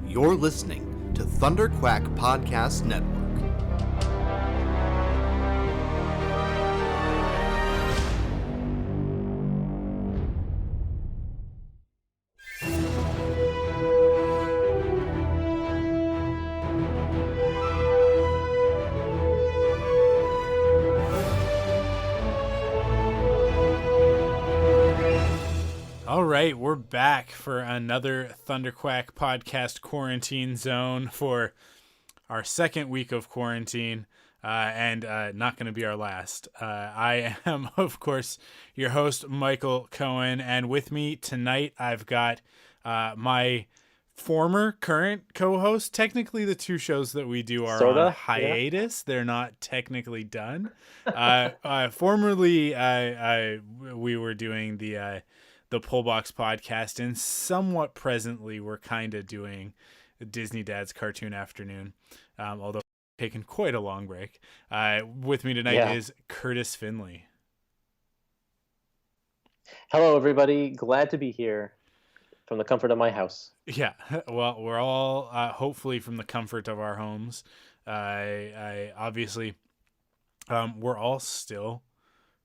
You're listening to Thunder Quack Podcast Network. All right, we're back for another Thunderquack podcast quarantine zone for our second week of quarantine, and not going to be our last. I am, of course, your host, Michael Cohen, and with me tonight, I've got my former current co-host. Technically, the two shows that we do are on hiatus. Yeah. They're not technically done. Formerly, we were doing the Pullbox podcast, and somewhat presently we're kind of doing Disney Dad's Cartoon Afternoon, although taking quite a long break. With me tonight is Kurtis Findlay. Hello, everybody. Glad to be here from the comfort of my house. Yeah, well, we're all hopefully from the comfort of our homes. I obviously, we're all still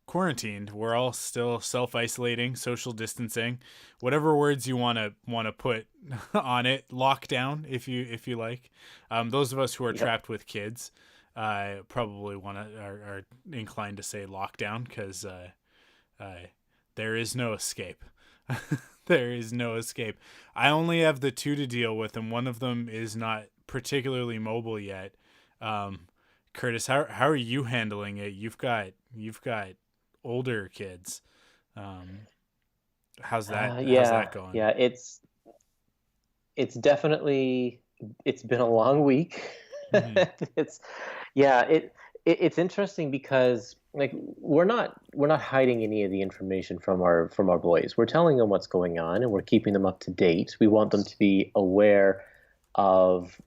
quarantined. We're all still self-isolating, social distancing, whatever words you want to put on it. Lockdown, if you like. Those of us who are trapped with kids probably are inclined to say lockdown, because there is no escape. There is no escape. I only have the two to deal with, and one of them is not particularly mobile yet. Kurtis, how are you handling it? You've got older kids. How's that going? Yeah, it's definitely, it's been a long week. Mm-hmm. It's interesting because, like, we're not hiding any of the information from our boys. We're telling them what's going on, and we're keeping them up to date. We want them to be aware of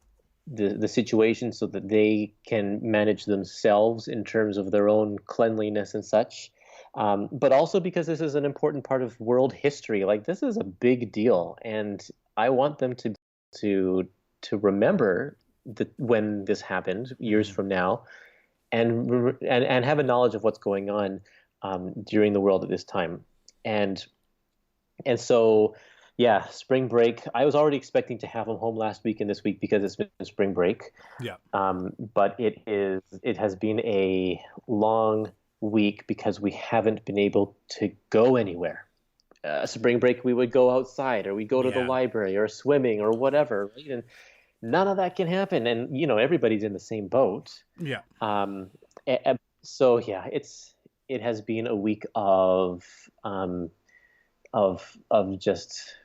the situation so that they can manage themselves in terms of their own cleanliness and such. But also because this is an important part of world history. Like, this is a big deal, and I want them to remember that when this happened years from now, and have a knowledge of what's going on during the world at this time. And so, yeah, spring break. I was already expecting to have them home last week and this week because it's been spring break. Yeah. But it has been a long week because we haven't been able to go anywhere. Spring break, we would go outside, or we go to the library, or swimming, or whatever, right? And none of that can happen, and everybody's in the same boat. Yeah. So yeah, it has been a week of just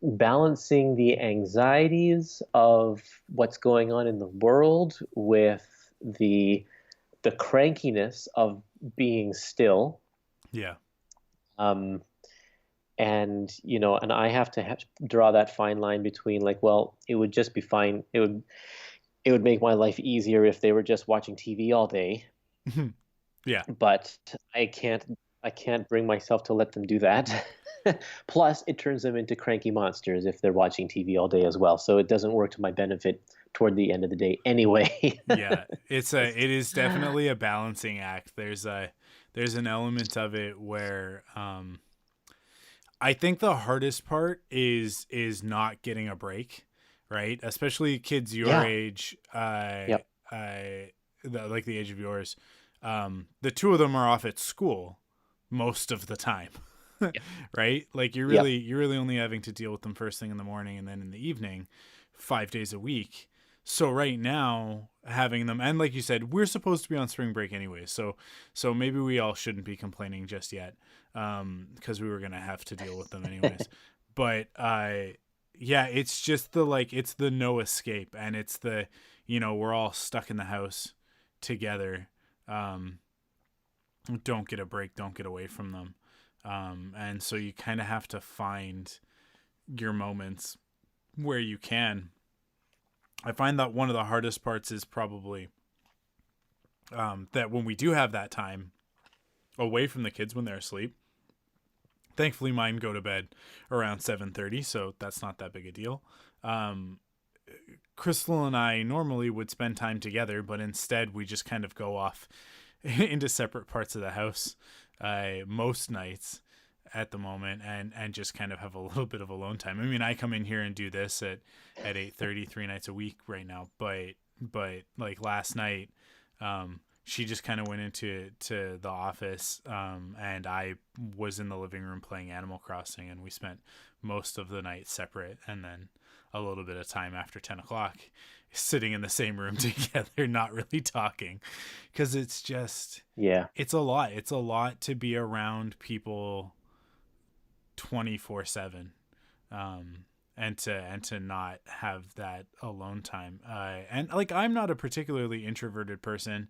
balancing the anxieties of what's going on in the world with the crankiness of being still. Yeah. And I have to draw that fine line between, like, well, it would just be fine. It would make my life easier if they were just watching TV all day. Yeah. But I can't bring myself to let them do that. Plus, it turns them into cranky monsters if they're watching TV all day as well. So it doesn't work to my benefit toward the end of the day anyway. Yeah, it is definitely a balancing act. There's an element of it where I think the hardest part is not getting a break, right? Especially kids your age, like the age of yours. The two of them are off at school most of the time, right? Like, you're really only having to deal with them first thing in the morning and then in the evening, 5 days a week. So right now, having them, and like you said, we're supposed to be on spring break anyway, so maybe we all shouldn't be complaining just yet, because we were gonna have to deal with them anyways. But it's just it's the no escape, and it's the we're all stuck in the house together. Don't get a break, don't get away from them, and so you kind of have to find your moments where you can. I find that one of the hardest parts is probably that when we do have that time away from the kids when they're asleep, thankfully mine go to bed around 7:30, so that's not that big a deal. Crystal and I normally would spend time together, but instead we just kind of go off into separate parts of the house most nights at the moment, and just kind of have a little bit of alone time. I mean, I come in here and do this at 8:30 3 nights a week right now, but like last night, she just kind of went into the office, and I was in the living room playing Animal Crossing, and we spent most of the night separate, and then a little bit of time after 10 o'clock sitting in the same room together, not really talking, because it's just, it's a lot to be around people 24/7, and to not have that alone time. And like, I'm not a particularly introverted person.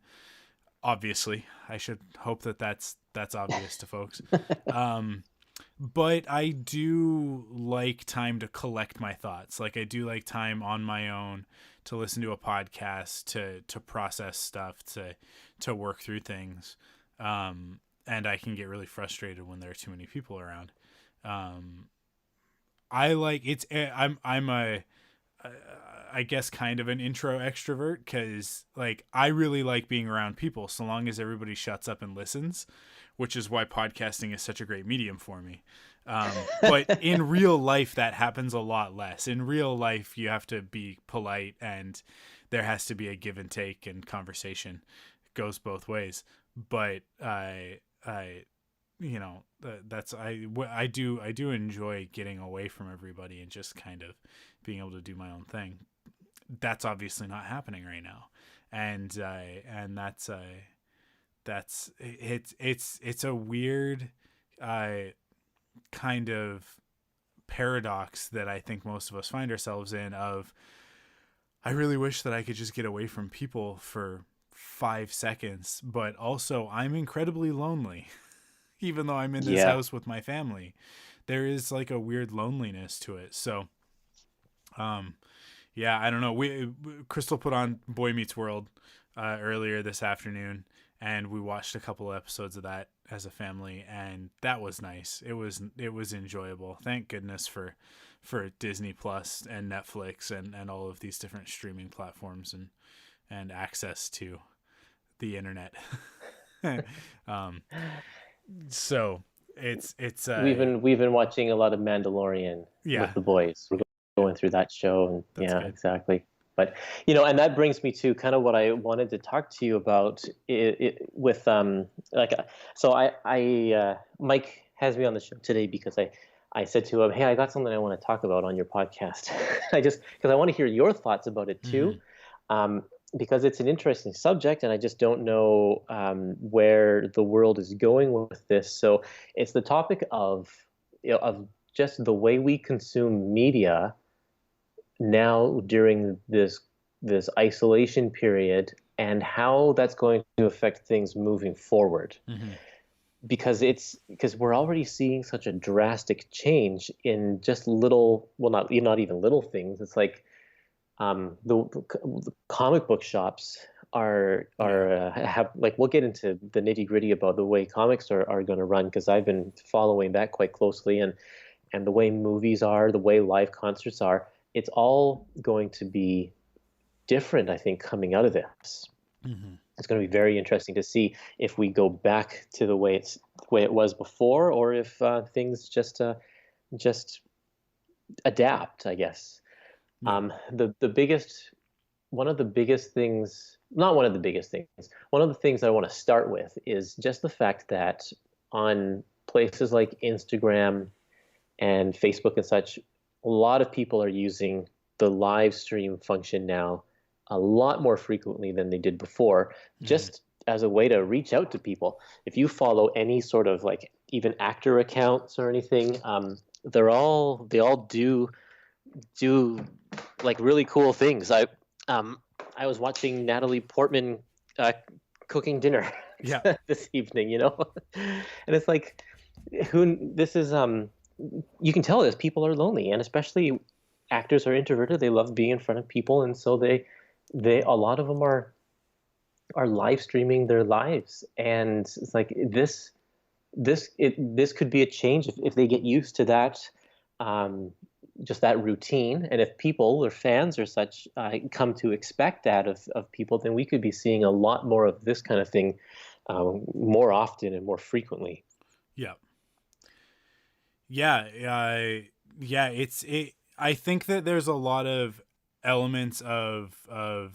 Obviously, I should hope that that's obvious to folks. But I do like time to collect my thoughts. Like, I do like time on my own to listen to a podcast, to process stuff, to work through things. And I can get really frustrated when there are too many people around. I guess kind of an intro extrovert, because like, I really like being around people so long as everybody shuts up and listens, which is why podcasting is such a great medium for me. But in real life, that happens a lot less. In real life, you have to be polite, and there has to be a give and take, and conversation goes both ways. But I do enjoy getting away from everybody and just kind of being able to do my own thing. That's obviously not happening right now, and it's a weird kind of paradox that I think most of us find ourselves in. Of, I really wish that I could just get away from people for 5 seconds, but also I'm incredibly lonely. Even though I'm in this house with my family, there is like a weird loneliness to it. So, I don't know. Crystal put on Boy Meets World earlier this afternoon, and we watched a couple of episodes of that as a family, and that was nice. It was enjoyable. Thank goodness for Disney Plus and Netflix and all of these different streaming platforms and access to the internet. So it's we've been watching a lot of Mandalorian with the boys. We're going through that show, and That's good. Exactly. But and that brings me to kind of what I wanted to talk to you about. Mike has me on the show today because I said to him, hey, I got something I want to talk about on your podcast. Because I want to hear your thoughts about it too. Mm-hmm. Because it's an interesting subject, and I just don't know where the world is going with this. So it's the topic of just the way we consume media now during this isolation period, and how that's going to affect things moving forward. Mm-hmm. Because we're already seeing such a drastic change in just not even little things. It's like the comic book shops have, like, we'll get into the nitty gritty about the way comics are going to run, because I've been following that quite closely, and the way movies are, the way live concerts are, it's all going to be different, I think, coming out of this. Mm-hmm. It's going to be very interesting to see if we go back to the way it was before, or if things just adapt, I guess. Yeah. One of the things I want to start with is just the fact that on places like Instagram and Facebook and such, a lot of people are using the live stream function now a lot more frequently than they did before, just as a way to reach out to people. If you follow any sort of, like, even actor accounts or anything, they all do like really cool things. I was watching Natalie Portman cooking dinner this evening, and it's like, you can tell this, people are lonely, and especially actors are introverted. They love being in front of people, and so they a lot of them are live streaming their lives, and it's like this could be a change if they get used to that. just that routine. And if people or fans or such come to expect that of people, then we could be seeing a lot more of this kind of thing more often and more frequently. Yeah. Yeah. Yeah. I think that there's a lot of elements of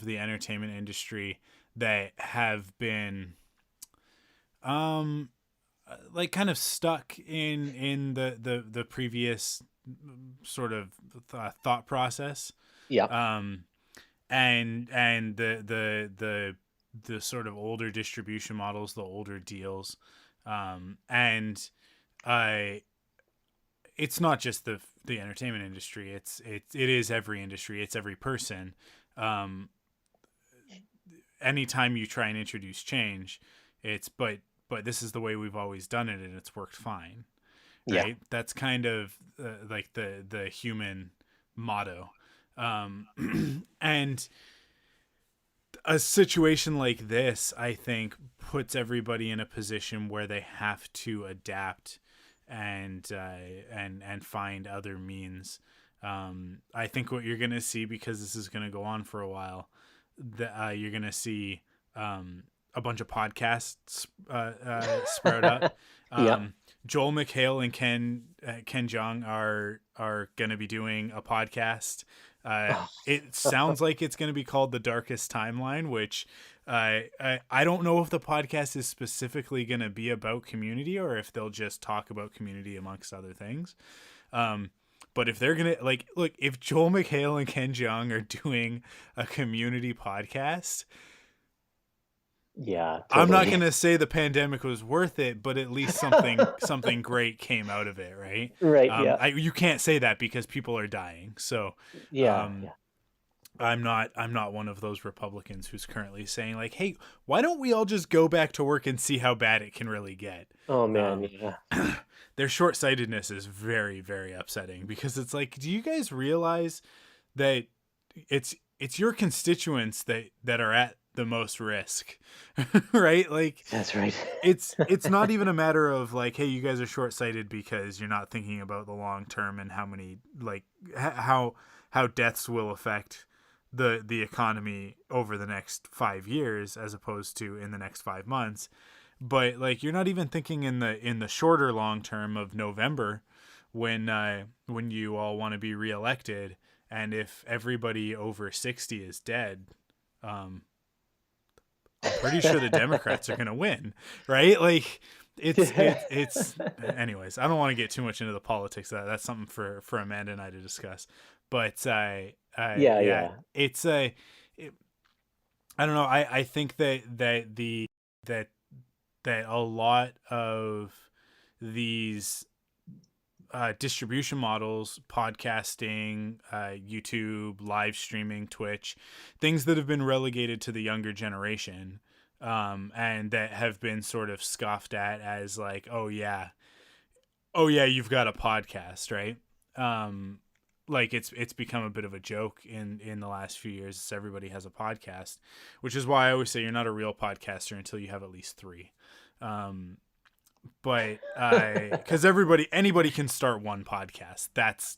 the entertainment industry that have been, like kind of stuck in the previous sort of thought process, Yeah. um and the sort of older distribution models, the older deals, and I it's not just the entertainment industry, it is every industry, it's every person. um Anytime you try and introduce change, it's but this is the way we've always done it and it's worked fine, Yeah. right? That's kind of like the human motto. And a situation like this, I think, puts everybody in a position where they have to adapt and find other means. I think what you're gonna see, because this is gonna go on for a while, that you're gonna see a bunch of podcasts sprout up. Yeah. Joel McHale and Ken Jeong are gonna be doing a podcast. It sounds like it's going to be called The Darkest Timeline, which I don't know if the podcast is specifically going to be about Community or if they'll just talk about Community amongst other things. But if they're going to, like, look, if Joel McHale and Ken Jeong are doing a Community podcast, Yeah. I'm not Totally. going to say the pandemic was worth it, but at least something great came out of it, right? Right. Yeah. You can't say that because people are dying. So, Yeah. um, Yeah. I'm not one of those Republicans who's currently saying like, hey, why don't we all just go back to work and see how bad it can really get? Oh man. Yeah. Their short-sightedness is very, very upsetting, because it's like, do you guys realize that it's your constituents that are at the most risk, right? Like, That's right. it's not even a matter of like, hey, you guys are short-sighted because you're not thinking about the long term and how many, like, how deaths will affect the economy over the next 5 years as opposed to in the next 5 months. But like, you're not even thinking in the shorter long term of November, when you all want to be reelected, and if everybody over 60 is dead, I'm pretty sure the Democrats are going to win, right? Like, it's anyways, I don't want to get too much into the politics of that. That's something for Amanda and I to discuss. But Yeah. yeah, Yeah. it's I don't know. I think that a lot of these distribution models, podcasting, YouTube, live streaming, Twitch, things that have been relegated to the younger generation, and that have been sort of scoffed at as like, oh yeah, you've got a podcast, right? Like, it's become a bit of a joke in the last few years. Everybody has a podcast, which is why I always say you're not a real podcaster until you have at least 3. But because anybody can start one podcast. That's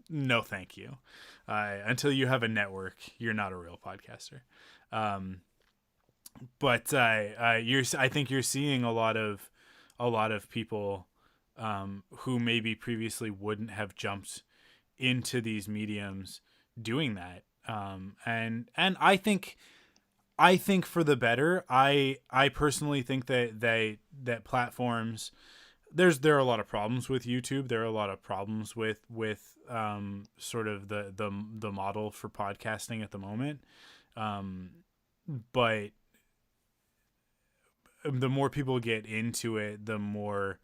no thank you. Until you have a network, you're not a real podcaster. But I think you're seeing a lot of people who maybe previously wouldn't have jumped into these mediums doing that. And I think for the better. I personally think that platforms, there are a lot of problems with YouTube. There are a lot of problems with sort of the model for podcasting at the moment. But the more people get into it, the more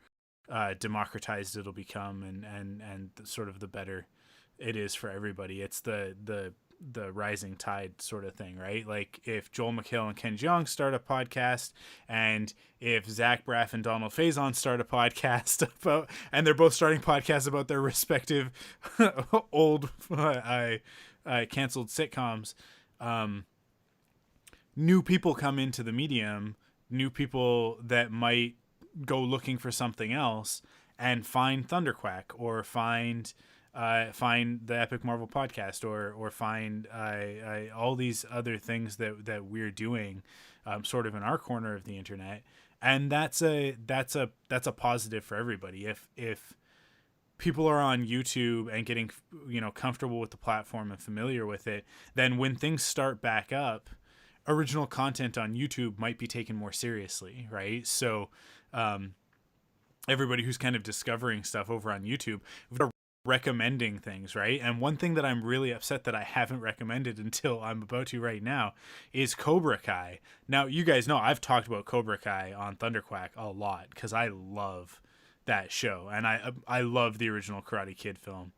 democratized it'll become, and sort of the better it is for everybody. It's the rising tide sort of thing, right? Like, if Joel McHale and Ken Jeong start a podcast, and if Zach Braff and Donald Faison start a podcast about, and they're both starting podcasts about their respective old canceled sitcoms, new people come into the medium, new people that might go looking for something else and find Thunderquack or find find the Epic Marvel podcast, or find all these other things that we're doing, sort of in our corner of the internet. And that's a positive for everybody. If people are on YouTube and getting, comfortable with the platform and familiar with it, then when things start back up, original content on YouTube might be taken more seriously, right? So everybody who's kind of discovering stuff over on YouTube, they're recommending things, right? And one thing that I'm really upset that I haven't recommended until I'm about to right now is Cobra Kai. Now, you guys know I've talked about Cobra Kai on Thunderquack a lot because I love that show, and I love the original Karate Kid film.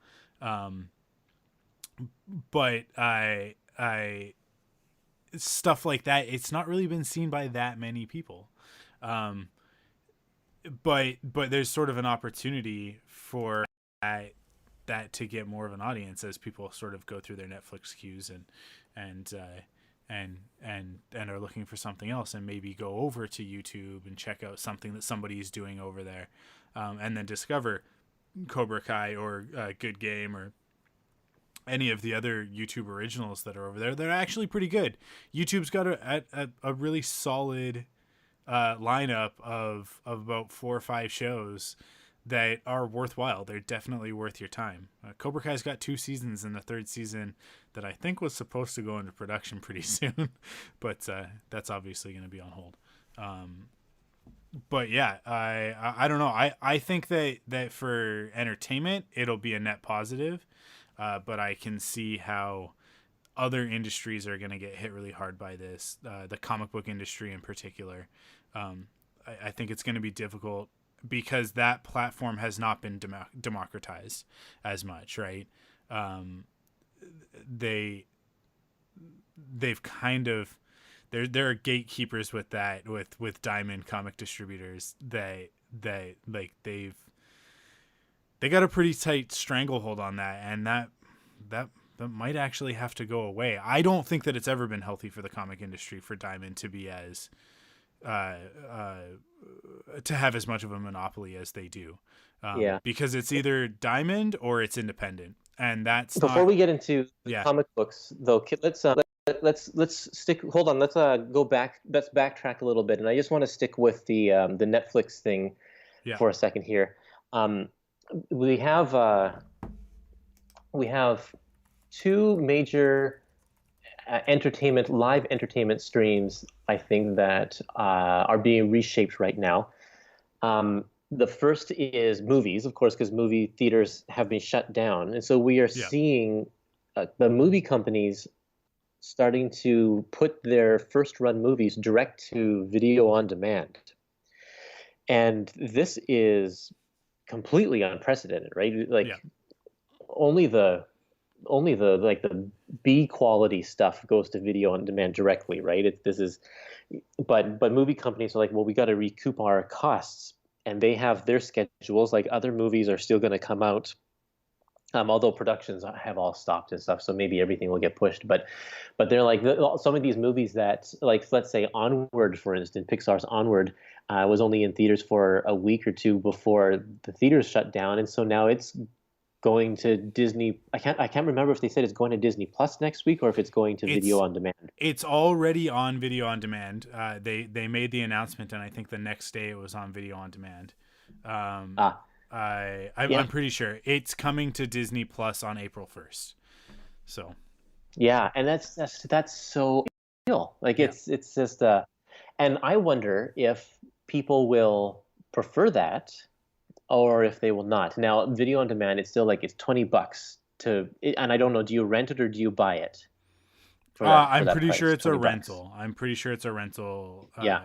But I stuff like that, it's not really been seen by that many people. But there's sort of an opportunity for that to get more of an audience as people sort of go through their Netflix queues and are looking for something else, and maybe go over to YouTube and check out something that somebody's doing over there, and then discover Cobra Kai or Good Game or any of the other YouTube originals that are over there. They're actually pretty good. YouTube's got a really solid lineup of about 4 or 5 shows that are worthwhile. They're definitely worth your time. Cobra Kai's got 2 seasons, and the 3rd season that I think was supposed to go into production pretty soon, but that's obviously going to be on hold. But yeah, I don't know. I think that for entertainment, it'll be a net positive, but I can see how other industries are going to get hit really hard by this. The comic book industry in particular. I think it's going to be difficult because that platform has not been democratized as much, right? They've kind of, there are gatekeepers with that, with Diamond comic distributors that like they got a pretty tight stranglehold on that, and that might actually have to go away. I don't think that it's ever been healthy for the comic industry for Diamond to be as to have as much of a monopoly as they do, because it's either Diamond or it's independent, and that's before we get into the comic books though. Let's stick. Hold on. Let's go back. Let's backtrack a little bit, and I just want to stick with the Netflix thing for a second here. We have 2 major live entertainment streams, I think, that are being reshaped right now. The first is movies, of course, because movie theaters have been shut down, and so we are seeing the movie companies starting to put their first-run movies direct to video on demand, and this is completely unprecedented, right? Only the B quality stuff goes to video on demand directly, right? But movie companies are like, well, we got to recoup our costs, and they have their schedules. Like, other movies are still going to come out, although productions have all stopped and stuff, so maybe everything will get pushed. But they're like, some of these movies that, like, let's say Onward, for instance, Pixar's Onward, was only in theaters for a week or 2 before the theaters shut down, and so now it's going to Disney. I can't remember if they said it's going to Disney Plus next week or if it's going to video on demand. It's already on video on demand. They made the announcement, and I think the next day it was on video on demand. I'm pretty sure it's coming to Disney Plus on April 1st. So yeah, and that's so real. Like, it's just and I wonder if people will prefer that or if they will not. Now, video on demand, it's still like, it's $20 and I don't know, do you rent it or do you buy it? I'm pretty sure it's a rental. I'm pretty sure it's a rental. Yeah.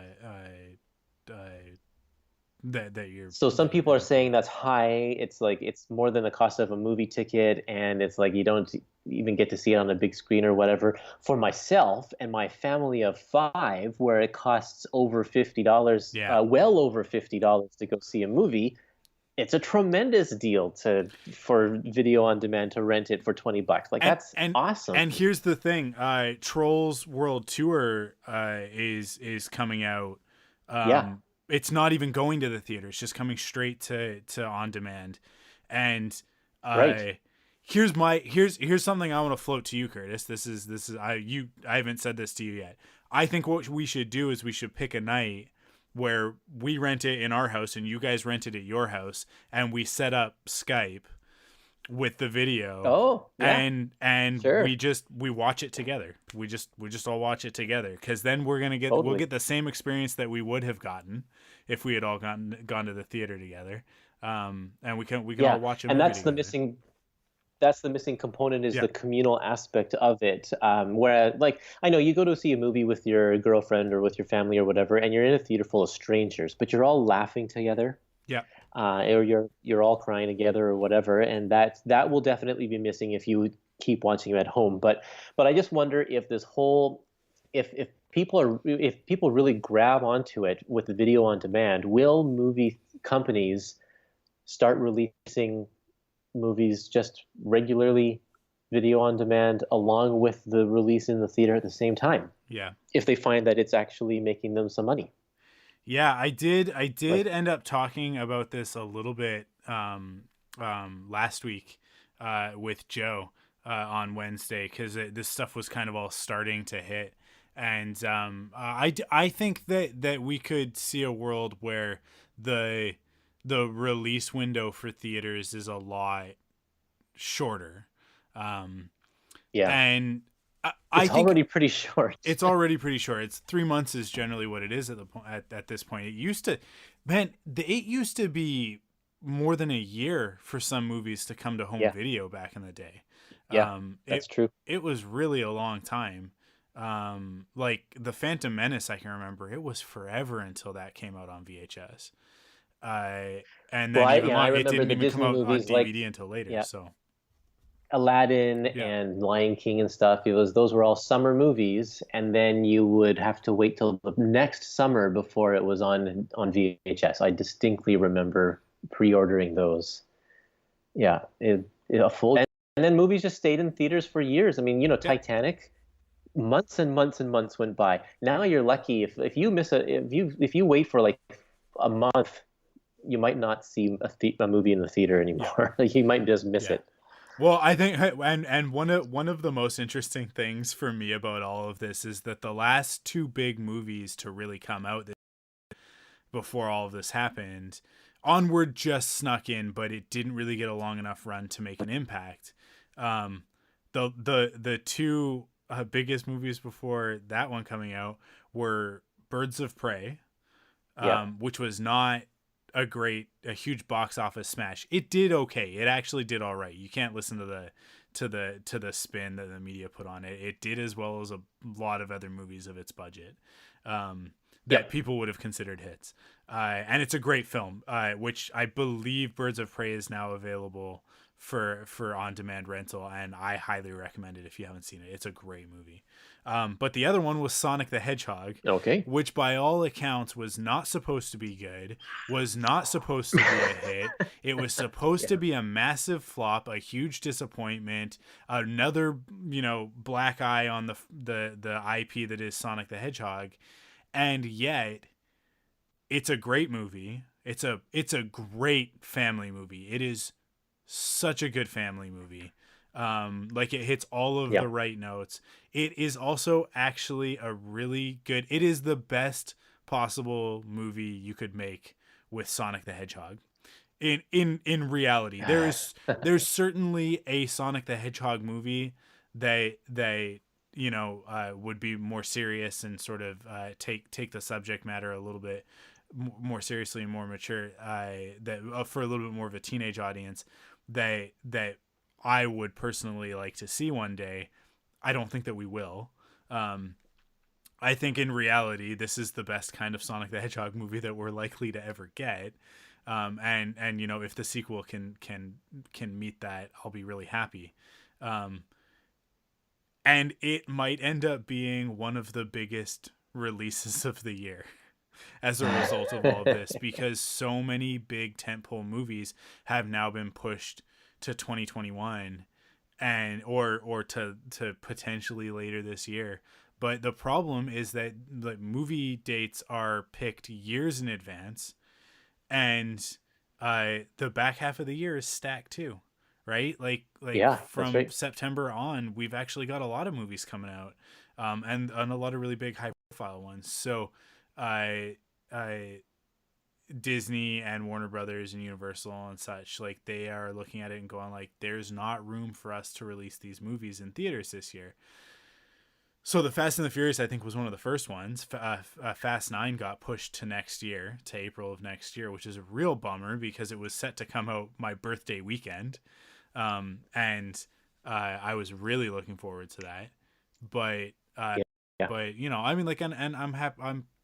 That you're. So some people are saying that's high. It's like, it's more than the cost of a movie ticket, and it's like you don't even get to see it on a big screen or whatever. For myself and my family of 5, where it costs over $50, well over $50 to go see a movie, it's a tremendous deal for video on demand to rent it for $20. Like, that's awesome. And here's the thing: Trolls World Tour is coming out. It's not even going to the theater; it's just coming straight to on demand. And right. here's something I want to float to you, Curtis. This is I haven't said this to you yet. I think what we should do is we should pick a night where we rent it in our house and you guys rent it at your house, and we set up Skype with the video. Oh, yeah. And Sure. we watch it together. We just all watch it together, because then we'll get the same experience that we would have gotten if we had all gone to the theater together. And we can all watch a movie and that's together. the missing component is Yeah. the communal aspect of it. Where, like, I know you go to see a movie with your girlfriend or with your family or whatever, and you're in a theater full of strangers, but you're all laughing together. Yeah. Or you're all crying together or whatever, and that will definitely be missing if you keep watching it at home. But I just wonder if this whole if people really grab onto it with the video on demand, will movie companies start releasing movies just regularly video on demand along with the release in the theater at the same time, Yeah. if they find that it's actually making them some money? Yeah, I did end up talking about this a little bit last week with Joe on Wednesday, because this stuff was kind of all starting to hit. And I think that we could see a world where the release window for theaters is a lot shorter. Yeah. And It's already pretty short. It's already pretty short. It's 3 months is generally what it is at this point. It used to be more than a year for some movies to come to home video back in the day. Yeah, that's true. It was really a long time. Like The Phantom Menace, I can remember it was forever until that came out on VHS. And then it didn't even come out on DVD until later. So Aladdin and Lion King and stuff, those were all summer movies, and then you would have to wait till the next summer before it was on VHS. I distinctly remember pre-ordering those. Yeah, a full, and then movies just stayed in theaters for years. I mean, Titanic, months and months and months went by. Now you're lucky if you miss if you wait for like a month, you might not see a movie in the theater anymore. You might just miss it. Well, I think, and one of the most interesting things for me about all of this is that the last two big movies to really come out before all of this happened, Onward just snuck in, but it didn't really get a long enough run to make an impact. The two biggest movies before that one coming out were Birds of Prey, which was not a huge box office smash. It did okay. It actually did all right. You can't listen to the spin that the media put on it. It did as well as a lot of other movies of its budget that people would have considered hits. And it's a great film, which I believe Birds of Prey is now available for on-demand rental, and I highly recommend it if you haven't seen it. It's a great movie. But the other one was Sonic the Hedgehog, which by all accounts was not supposed to be good, was not supposed to be a hit. It was supposed to be a massive flop, a huge disappointment, another black eye on the IP that is Sonic the Hedgehog, and yet it's a great movie. It's a great family movie. It is such a good family movie. Like, it hits all of the right notes. It is also actually it is the best possible movie you could make with Sonic the Hedgehog. In reality, there's certainly a Sonic the Hedgehog movie that would be more serious and sort of take the subject matter a little bit more seriously and more mature, that for a little bit more of a teenage audience, that I would personally like to see one day. I don't think that we will. I think in reality, this is the best kind of Sonic the Hedgehog movie that we're likely to ever get. And if the sequel can meet that, I'll be really happy. And it might end up being one of the biggest releases of the year as a result of all of this, because so many big tentpole movies have now been pushed to 2021 or to potentially later this year. But the problem is that the movie dates are picked years in advance, and the back half of the year is stacked too, right? Like Yeah, that's from right. September on, we've actually got a lot of movies coming out, and a lot of really big high profile ones. So, I Disney and Warner Brothers and Universal and such, like they are looking at it and going like, there's not room for us to release these movies in theaters this year. So the Fast and the Furious, I think, was one of the first ones. Fast 9 got pushed to next year, to April of next year, which is a real bummer because it was set to come out my birthday weekend. And I was really looking forward to that. But Yeah. Yeah. but you know, I mean, like, and I'm happy.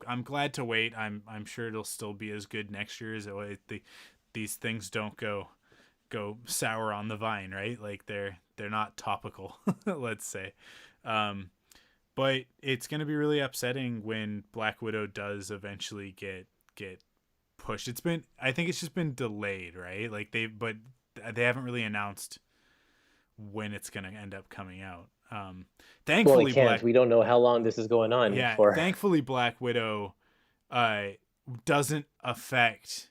I'm glad to wait. I'm sure it'll still be as good next year as these things don't go sour on the vine, right? Like they're not topical, let's say. Um, but it's going to be really upsetting when Black Widow does eventually get pushed. I think it's just been delayed, right? Like they haven't really announced when it's going to end up coming out. Well, it Thankfully, can't. We don't know how long this is going on for. thankfully Black Widow uh doesn't affect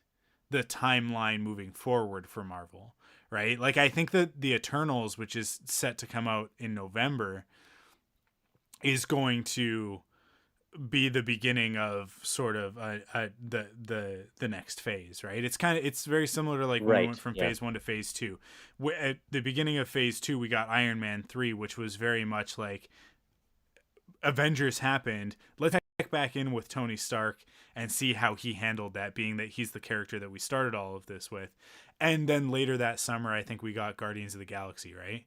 the timeline moving forward for Marvel, right? Like I think that the Eternals, which is set to come out in November, is going to be the beginning of sort of the next phase, right? It's very similar to like when we Right. went from Yeah. phase 1 to phase 2. At the beginning of phase 2, we got Iron Man 3, which was very much like Avengers happened. Let's check back in with Tony Stark and see how he handled that, being that he's the character that we started all of this with. And then later that summer, I think we got Guardians of the Galaxy, right?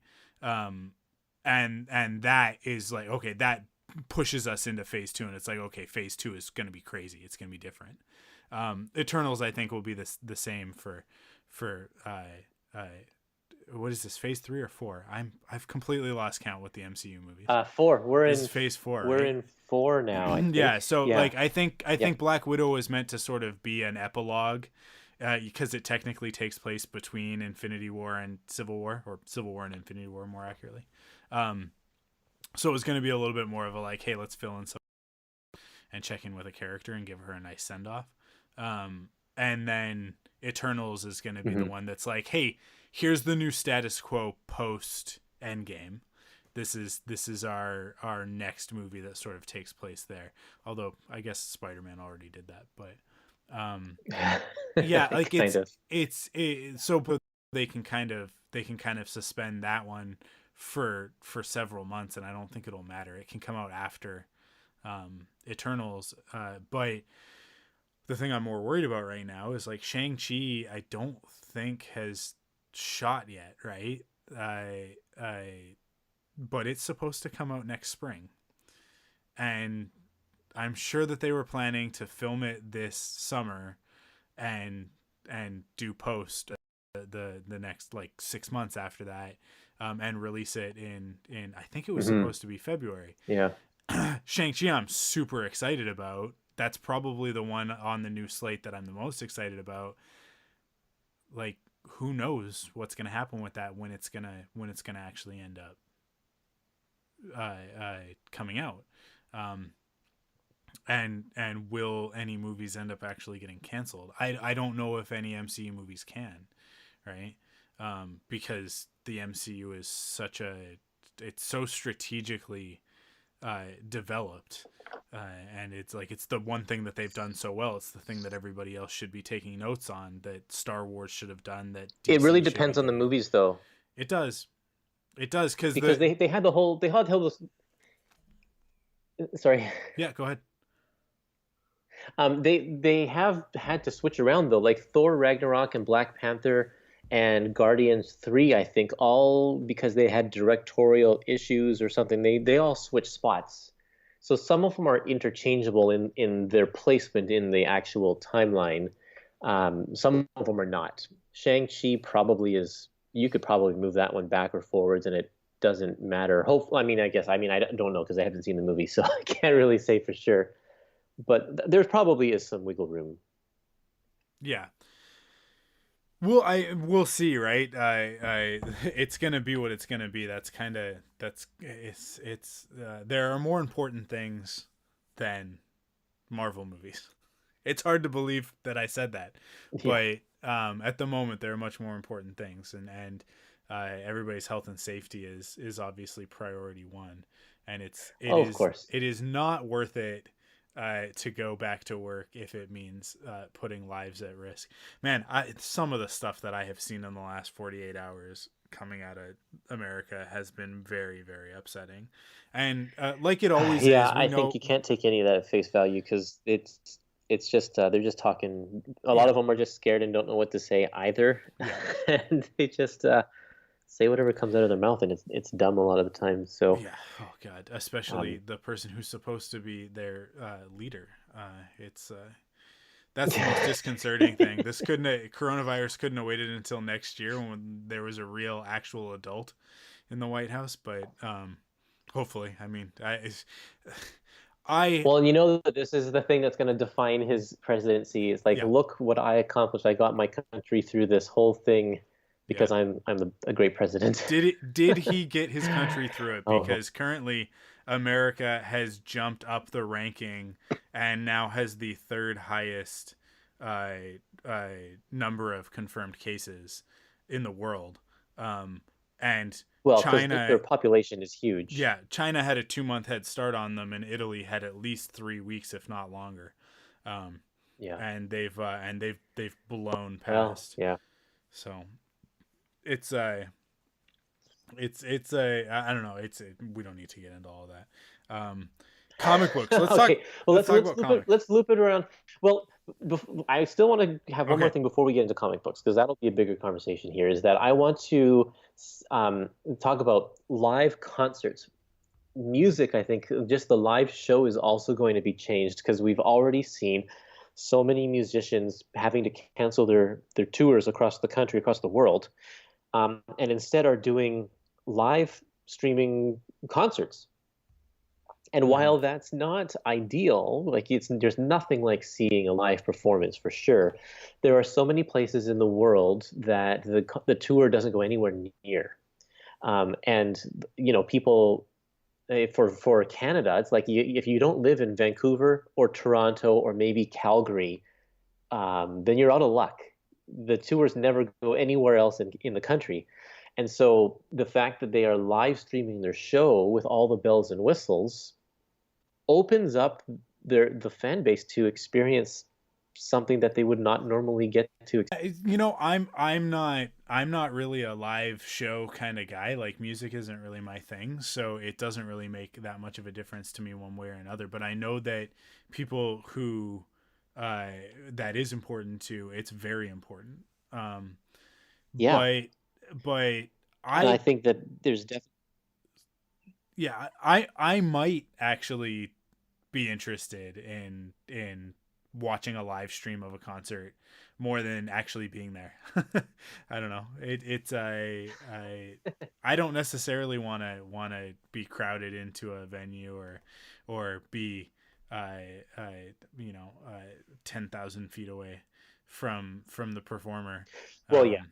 And that is like, okay, that pushes us into phase 2, and it's like, okay, phase 2 is going to be crazy. It's going to be different. Eternals, I think, will be the same for what is this, phase 3 or 4? I've completely lost count with the MCU movies. 4. This is phase 4, We're right? in 4 now, I think. Yeah, so Yeah. like I think Yeah. Black Widow was meant to sort of be an epilogue, because it technically takes place between Infinity War and Civil War, or Civil War and Infinity War more accurately. So it was going to be a little bit more of a like, hey, let's fill in some and check in with a character and give her a nice send off. And then Eternals is going to be the one that's like, hey, here's the new status quo post Endgame. This is our next movie that sort of takes place there. Although I guess Spider-Man already did that, but yeah, like Kind of. so they can kind of suspend that one for several months, and I don't think it'll matter. It can come out after Eternals, but the thing I'm more worried about right now is like Shang-Chi. I don't think has shot yet, right? But it's supposed to come out next spring, and I'm sure that they were planning to film it this summer and do post the next like 6 months after that, and release it in I think it was supposed to be February. Yeah. Shang-Chi I'm super excited about. That's probably the one on the new slate that I'm the most excited about. Like, who knows what's going to happen with that when it's going to actually end up coming out. And will any movies end up actually getting canceled? I don't know if any MCU movies can, right? Because the MCU is it's so strategically developed, and it's like it's the one thing that they've done so well. It's the thing that everybody else should be taking notes on, that Star Wars should have done, that DC It really should depends be on the doing. movies, though, It does because they had the whole sorry. yeah, go ahead. They have had to switch around though, like Thor Ragnarok and Black Panther and Guardians 3, I think, all because they had directorial issues or something. They all switched spots. So some of them are interchangeable in their placement in the actual timeline. Some of them are not. Shang-Chi probably is. You could probably move that one back or forwards, and it doesn't matter. Hopefully, I guess. I don't know because I haven't seen the movie, so I can't really say for sure. But there probably is some wiggle room. Yeah. We'll see, right? It's gonna be what it's gonna be. There are more important things than Marvel movies. It's hard to believe that I said that, Yeah. but at the moment there are much more important things, and everybody's health and safety is obviously priority one, and Oh, of course. it is not worth it to go back to work if it means putting lives at risk. Man, some of the stuff that I have seen in the last 48 hours coming out of America has been very, very upsetting. And like it always Yeah, is, we I think know, you can't take any of that at face value because it's just they're just talking. A lot yeah, of them are just scared and don't know what to say either, yeah, and they just say whatever comes out of their mouth, and it's dumb a lot of the time. So, yeah. Oh God, especially um, the person who's supposed to be their leader. It's That's the most disconcerting thing. Coronavirus couldn't have waited until next year when there was a real actual adult in the White House, but hopefully, I mean, I well, and you know that this is the thing that's going to define his presidency. It's like, yeah. look what I accomplished. I got my country through this whole thing Yeah. because a great president. Did he get his country through it? Oh, Because currently America has jumped up the ranking and now has the third highest uh, uh, number of confirmed cases in the world. And well, because their China, population is huge. yeah, China had a 2 month head start on them, and Italy had at least 3 weeks, if not longer. Um, Yeah. and they've blown Well, past. yeah. So it's it's a I don't know. We don't need to get into all that. Comic books. Okay. Well, Let's talk about comics. let's loop it around. Well, I still want to have one more Okay. thing before we get into comic books because that'll be a bigger conversation here. Is that I want to talk about live concerts. Music, I think, just the live show is also going to be changed because we've already seen so many musicians having to cancel their tours across the country, across the world, and instead are doing live streaming concerts. And Mhm. while that's not ideal, like there's nothing like seeing a live performance for sure. There are so many places in the world that the tour doesn't go anywhere near. And people for Canada, it's like if you don't live in Vancouver or Toronto or maybe Calgary, then you're out of luck. The tours never go anywhere else in the country. And so the fact that they are live streaming their show with all the bells and whistles opens up the fan base to experience something that they would not normally get to. I'm not really a live show kind of guy. Like music isn't really my thing, so it doesn't really make that much of a difference to me one way or another. But I know that people who that is important to, it's very important. Um, Yeah, but but and I I think that there's definitely. yeah, I might actually be interested in watching a live stream of a concert more than actually being there. I don't know. I don't necessarily want to be crowded into a venue or be uh, 10,000 feet away from the performer. Well, yeah, Um,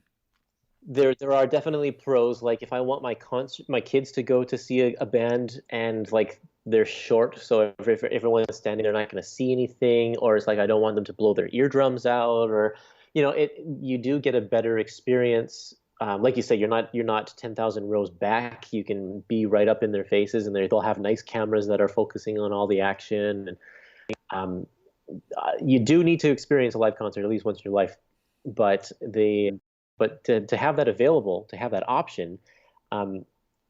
there are definitely pros. Like if I want my kids to go to see a band and like they're short, so if everyone is standing, they're not going to see anything, or it's like I don't want them to blow their eardrums out, or you do get a better experience. Like you said, you're not 10,000 rows back. You can be right up in their faces, and they'll have nice cameras that are focusing on all the action. And um, you do need to experience a live concert at least once in your life, but to have that available, to have that option, um,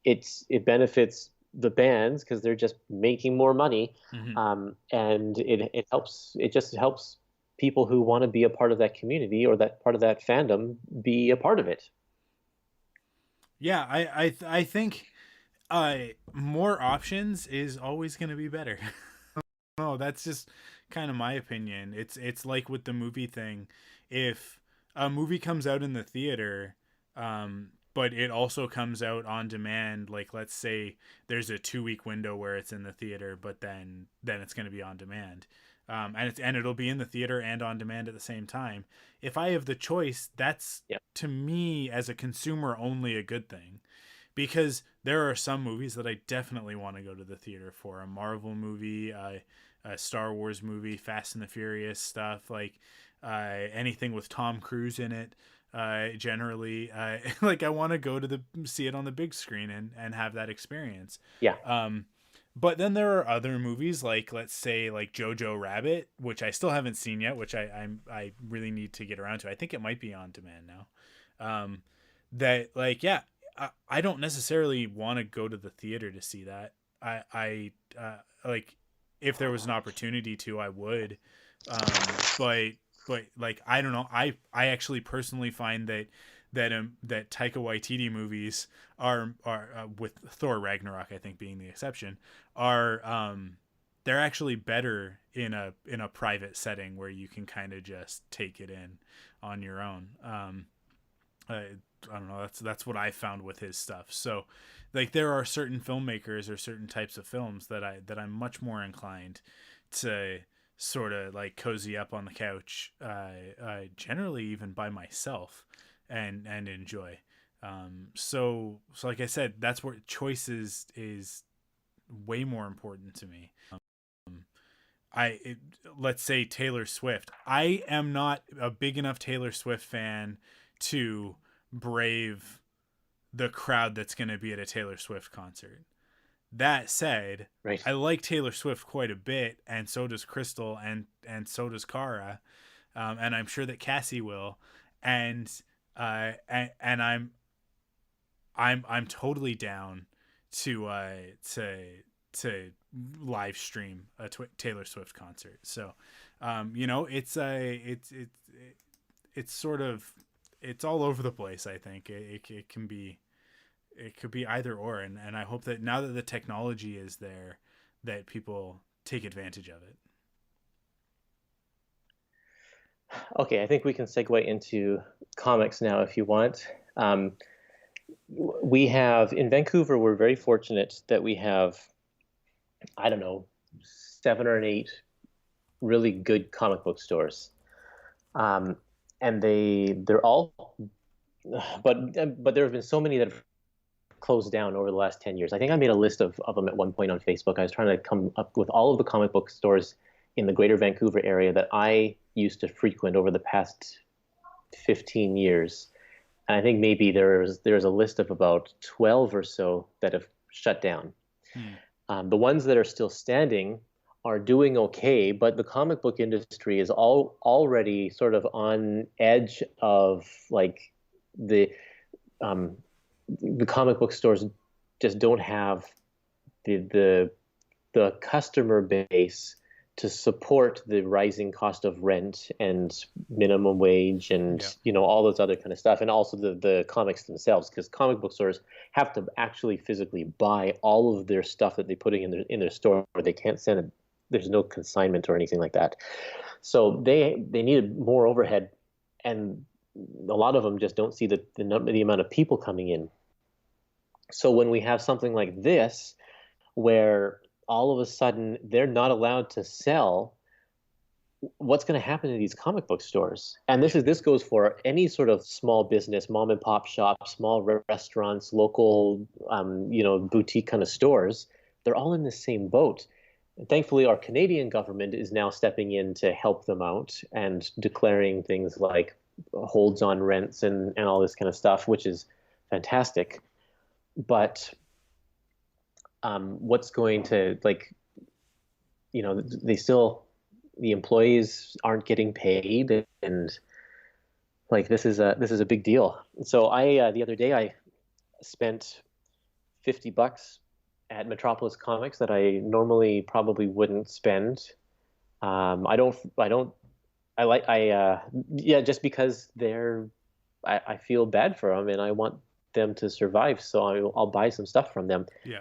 it benefits the bands because they're just making more money, mhm. and it just helps people who want to be a part of that community or that part of that fandom be a part of it. Yeah, I think more options is always going to be better. No, that's just kind of my opinion. It's like with the movie thing. If a movie comes out in the theater, but it also comes out on demand, like let's say there's a 2 week window where it's in the theater, but then it's going to be on demand. And it'll be in the theater and on demand at the same time. If I have the choice, that's Yeah. to me as a consumer only a good thing, because there are some movies that I definitely want to go to the theater for. A Marvel movie, a Star Wars movie, Fast and the Furious stuff, like anything with Tom Cruise in it. Generally, like I want to go to see it on the big screen and have that experience. Yeah. But then there are other movies like, let's say, like Jojo Rabbit, which I still haven't seen yet, which I really need to get around to. I think it might be on demand now. That like, yeah, I don't necessarily want to go to the theater to see that. I like, if there was an opportunity to, I would. But like, I don't know. I actually personally find that Taika Waititi movies are with Thor Ragnarok, I think, being the exception, are they're actually better in a private setting where you can kind of just take it in on your own. I don't know. That's what I found with his stuff. So, like, there are certain filmmakers or certain types of films that I'm much more inclined to sort of like cozy up on the couch, generally even by myself, and enjoy. So like I said, that's where choice is way more important to me. Let's say Taylor Swift. I am not a big enough Taylor Swift fan to brave the crowd that's going to be at a Taylor Swift concert. That said, Right. I like Taylor Swift quite a bit, and so does Crystal, and so does Cara, and I'm sure that Cassie will, and and I'm totally down to live stream a Taylor Swift concert. So, it's sort of, it's all over the place. I think it can be, it could be either or, and I hope that now that the technology is there, that people take advantage of it. Okay, I think we can segue into comics now if you want. We have in Vancouver, we're very fortunate that we have, I don't know, 7 or 8 really good comic book stores. And they're all, but there have been so many that have closed down over the last 10 years. I think I made a list of them at one point on Facebook. I was trying to come up with all of the comic book stores in the greater Vancouver area that I used to frequent over the past 15 years. And I think maybe there's a list of about 12 or so that have shut down. The ones that are still standing are doing okay, but the comic book industry is already sort of on edge of like the comic book stores just don't have the customer base to support the rising cost of rent and minimum wage and all those other kind of stuff, and also the comics themselves, because comic book stores have to actually physically buy all of their stuff that they're putting in their store. They can't send it. There's no consignment or anything like that. So they needed more overhead, and a lot of them just don't see the amount of people coming in. So when we have something like this, where all of a sudden they're not allowed to sell, what's going to happen to these comic book stores? And this goes for any sort of small business, mom and pop shop, small restaurants, local, boutique kind of stores. They're all in the same boat. And thankfully, our Canadian government is now stepping in to help them out and declaring things like holds on rents and all this kind of stuff, which is fantastic. But what's going to, like, the employees aren't getting paid, and like this is a big deal. So I the other day I spent $50 at Metropolis Comics that I normally probably wouldn't spend. Just because I feel bad for them and I want them to survive, so I'll buy some stuff from them. Yeah.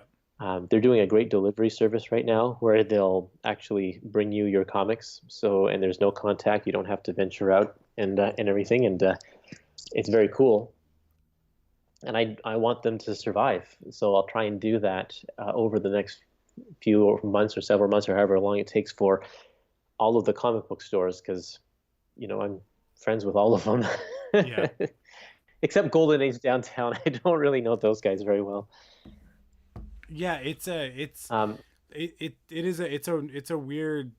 They're doing a great delivery service right now where they'll actually bring you your comics. And there's no contact. You don't have to venture out and everything. And it's very cool. And I want them to survive. So I'll try and do that over the next few months or several months or however long it takes for all of the comic book stores, because, I'm friends with all of them. Yeah. Except Golden Age Downtown. I don't really know those guys very well. Yeah, it's a weird,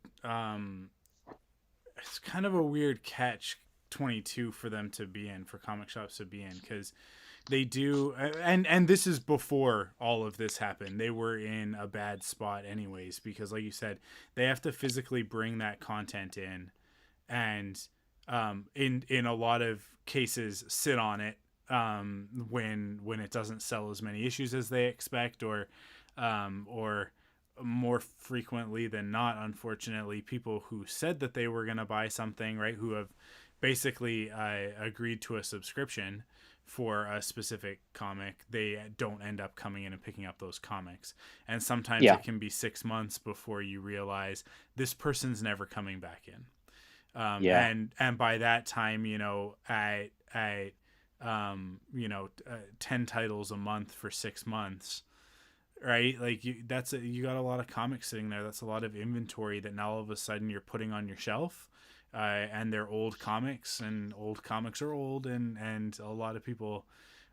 it's kind of a weird catch 22 for them to be in, for comic shops to be in, because they do, and this is before all of this happened. They were in a bad spot anyways, because like you said, they have to physically bring that content in, and in a lot of cases sit on it when it doesn't sell as many issues as they expect, or more frequently than not, unfortunately, people who said that they were going to buy something, right, who have basically agreed to a subscription for a specific comic, they don't end up coming in and picking up those comics. And sometimes it can be 6 months before you realize this person's never coming back in. And by that time, at 10 titles a month for 6 months, right? Like you got a lot of comics sitting there. That's a lot of inventory that now all of a sudden you're putting on your shelf, and they're old comics, and old comics are old, and a lot of people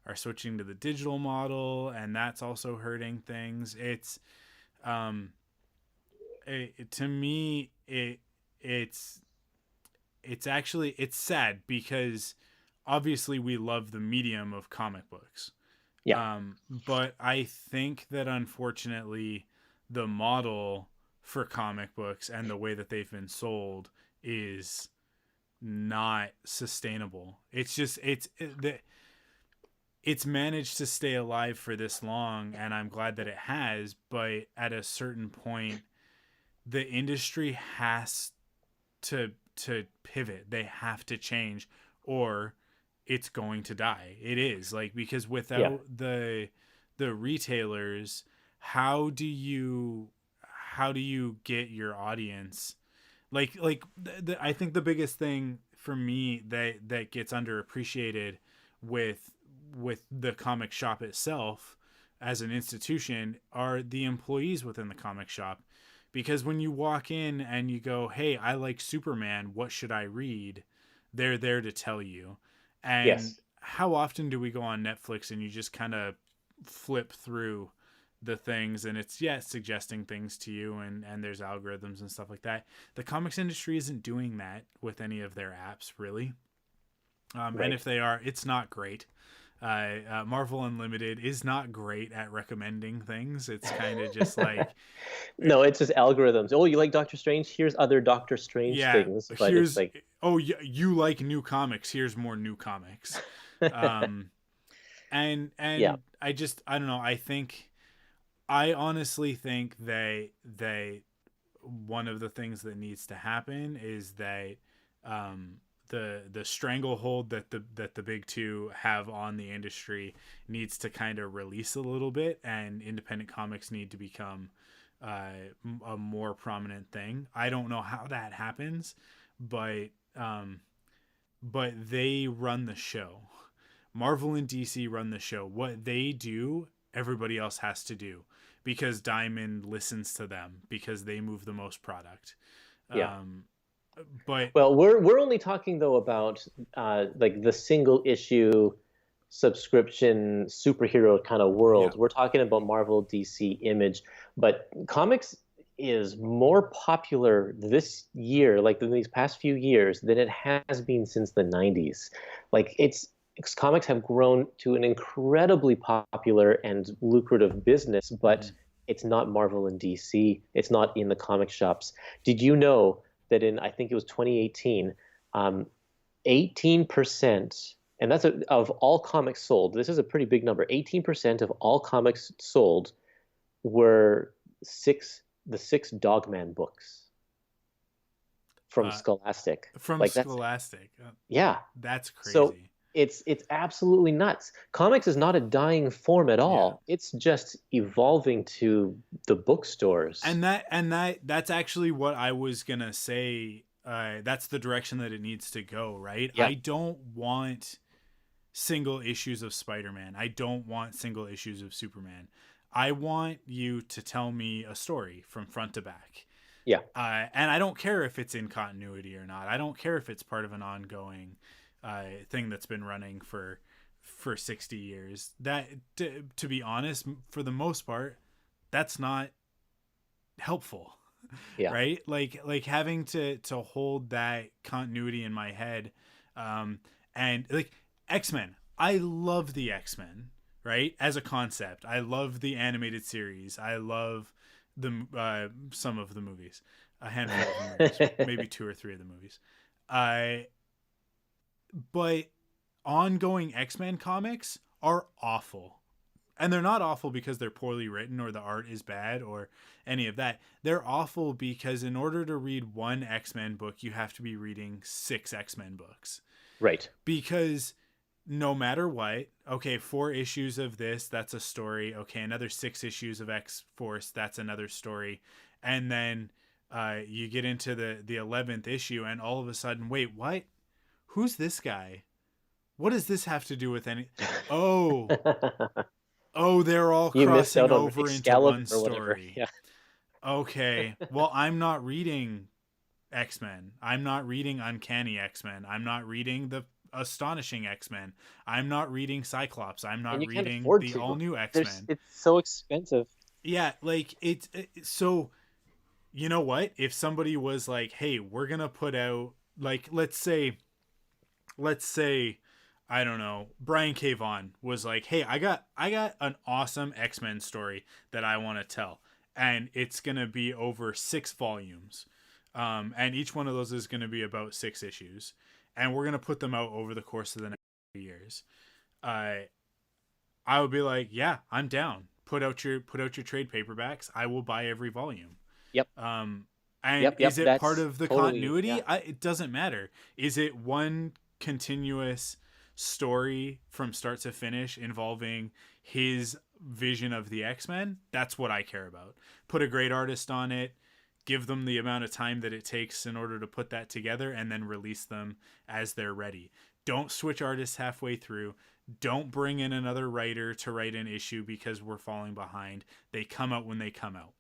are switching to the digital model, and that's also hurting things. It's to me, it's sad, because obviously we love the medium of comic books. But I think that unfortunately the model for comic books and the way that they've been sold is not sustainable. It's managed to stay alive for this long, and I'm glad that it has, but at a certain point the industry has to pivot. They have to change, or it's going to die. It is, like, because without the retailers, how do you get your audience? I think the biggest thing for me that gets underappreciated with the comic shop itself as an institution are the employees within the comic shop. Because when you walk in and you go, hey, I like Superman, what should I read? They're there to tell you. And how often do we go on Netflix and you just kind of flip through the things, and it's suggesting things to you, and there's algorithms and stuff like that. The comics industry isn't doing that with any of their apps, really. And if they are, it's not great. Marvel Unlimited is not great at recommending things. It's kind of just like... No, it's just algorithms. Oh, you like Doctor Strange? Here's other Doctor Strange things. But it's like... Oh, you like new comics? Here's more new comics. And I don't know. I honestly think that one of the things that needs to happen is that the stranglehold that the big two have on the industry needs to kind of release a little bit, and independent comics need to become a more prominent thing. I don't know how that happens, but they run the show. Marvel and DC run the show. What they do, everybody else has to do, because Diamond listens to them, because they move the most product. But we're only talking though about like the single issue subscription superhero kind of world. We're talking about Marvel, DC, Image, but comics is more popular this year, like in these past few years, than it has been since the 90s. Like comics have grown to an incredibly popular and lucrative business, but it's not Marvel and DC. It's not in the comic shops. Did you know that I think it was 2018, 18%, and that's of all comics sold, this is a pretty big number, 18% of all comics sold were the six Dogman books from Scholastic. Scholastic. That's crazy. So it's absolutely nuts. Comics is not a dying form at all. It's just evolving to the bookstores. And that's actually what I was gonna say. That's the direction that it needs to go, right? I don't want single issues of Spider-Man. I don't want single issues of Superman. I want you to tell me a story from front to back. And I don't care if it's in continuity or not. I don't care if it's part of an ongoing thing that's been running for 60 years. That, to be honest, for the most part, that's not helpful. Right? Like having to hold that continuity in my head And like X-Men, I love the X-Men, right? As a concept, I love the animated series. I love the some of the movies, a handful of the movies, maybe 2 or 3 of the movies. I But ongoing X-Men comics are awful. And they're not awful because they're poorly written or the art is bad or any of that. They're awful because in order to read one X-Men book, you have to be reading 6 X-Men books. Right. Because no matter what, okay, 4 issues of this, that's a story. Okay, another 6 issues of X-Force, that's another story. And then you get into the 11th issue and all of a sudden, wait, what? Who's this guy? What does this have to do with any... Oh, they're all You missed crossing out on over into Excalibur one or whatever. story. Yeah. Okay. Well, I'm not reading X-Men. I'm not reading Uncanny X-Men. I'm not reading the Astonishing X-Men. I'm not reading Cyclops. I'm not reading the all-new X-Men. It's so expensive. Yeah, like so you know what? If somebody was like, "Hey, we're going to put out like let's say I don't know, Brian K. Vaughan was like, "Hey, I got an awesome X-Men story that I want to tell, and it's gonna be over 6 volumes, and each one of those is gonna be about 6 issues, and we're gonna put them out over the course of the next 3 years." I would be like, "Yeah, I'm down. Put out your trade paperbacks. I will buy every volume." Yep. And Yep, is it that's part of the totally, continuity? yeah. It doesn't matter. Is it one continuous story from start to finish involving his vision of the X-Men? That's what I care about. Put a great artist on it, give them the amount of time that it takes in order to put that together, and then release them as they're ready. Don't switch artists halfway through. Don't bring in another writer to write an issue because we're falling behind. They come out when they come out.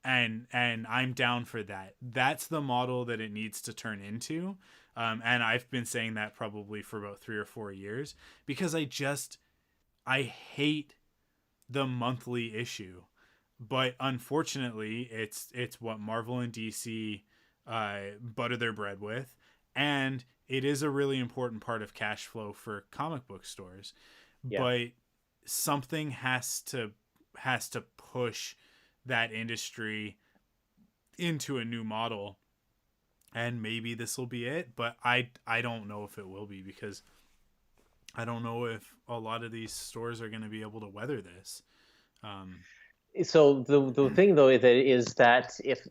And I'm down for that. That's the model that it needs to turn into. And I've been saying that probably for about 3 or 4 years because I hate the monthly issue, but unfortunately it's what Marvel and DC butter their bread with, and it is a really important part of cash flow for comic book stores. Yeah. But something has to push that industry into a new model. And maybe this will be it, but I don't know if it will be because I don't know if a lot of these stores are going to be able to weather this. So the thing though is that if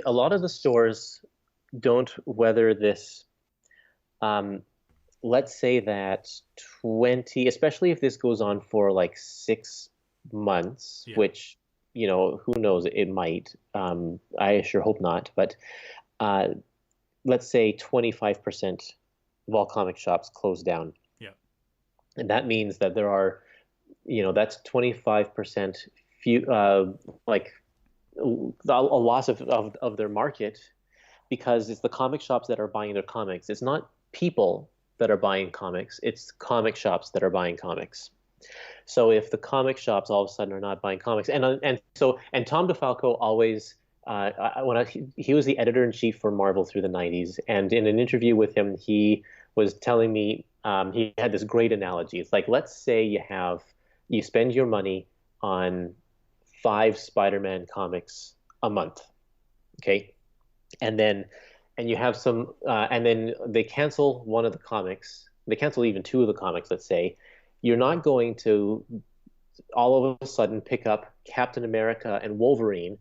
a lot of the stores don't weather this, let's say that 20, especially if this goes on for like 6 months, yeah. Which, you know, who knows, it might. I sure hope not, but. Let's say 25% of all comic shops close down. Yeah. And that means that there are, you know, that's 25% like a loss of their market because it's the comic shops that are buying their comics. It's not people that are buying comics. It's comic shops that are buying comics. So if the comic shops all of a sudden are not buying comics, and Tom DeFalco always. He was the editor-in-chief for Marvel through the 90s, and in an interview with him, he was telling me he had this great analogy. It's like, let's say you spend your money on 5 Spider-Man comics a month, okay, and you have some, and then they cancel one of the comics. They cancel even 2 of the comics. Let's say you're not going to all of a sudden pick up Captain America and Wolverine.